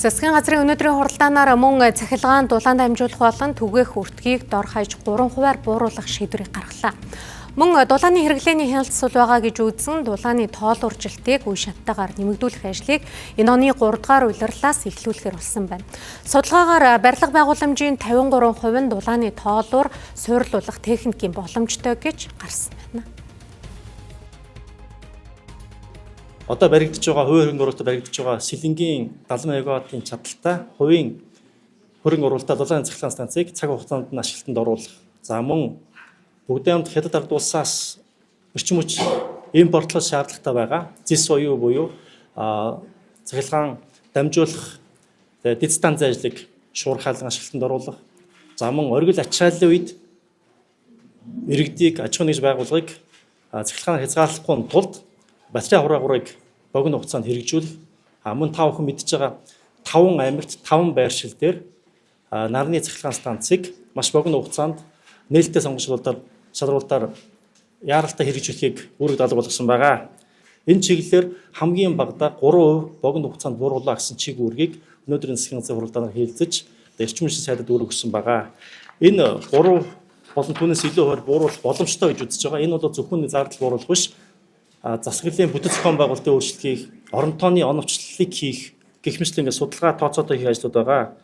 Засгийн газрын өнөөдрийн хуралдаанаар мөн цахилгаан дулаан дамжуулах болон түгээх үртгийг дор хаяж 3% бууруулах шийдвэрийг гаргалаа. Мөн дулааны хэрэглээний хяналтсал байгаа гэж үзсэн дулааны тоол уржилтыг үе шаттайгаар нэмэгдүүлэх ажлыг энэ оны 3 дугаар улирлаас эхлүүлэхээр болсон байна. Судалгаагаар барилга байгууламжийн 53% нь дулааны тоолоор суйрлуулах техникийн боломжтой гэж гарсан байна. Одоо баригдаж байгаа хувийн хөрөнгө оруулалтад баригдаж байгаа Сэлэнгийн 70 мегаваттын чадaltaй хувийн хөрөнгө оруулалтад дулааны цахилгаан станцыг цаг хугацаанд нь ашиглалтанд оруулах. За мөн бүгд хамт хятад ард улсаас эрчим хүч импортлох шаардлагатай байгаа зис оюу буюу цахилгаан дамжуулах дижитал зайжлыг шуурхайлан ашиглалтанд оруулах. За мөн оргил ачааллын үед иргэдийг аж ахуйн нэгж байгууллагыг цахилгаанаар хязгаарлахгүй тулд батарей хураагуурыг богино хугацаанд хэрэгжүүлэх. Мөн та бүхэн мэдж байгаа 5 аймагт 5 байршил дээр нарны цахилгаан станцыг маш богино хугацаанд нээлттэй сонгогчдоор шалруулалтаар яаралтай хэрэгжүүлэхийг үүрэг даалга болгосон байгаа. Энэ чиглэлээр хамгийн багадаа 3% богино хугацаанд бууруулаа гэсэн чиг үүргийг өнөөдрийн засгийн газрын хуралдаанаар хэлэлцэж эрчим хүчний сайдад үүрэг өгсөн байгаа. Энэ 3 болон түүнээс илүү хуваар бууруулах боломжтой гэж үзэж байгаа. Энэ бол зөвхөн зардал бууруулах биш. Засаглалын бүтэц зохион байгуулалтын өөрчлөлт хийх, орон тооны оновчлолыг хийх гэх мэт ингээд судалгаа тооцоодоо хийх ажлууд байгаа.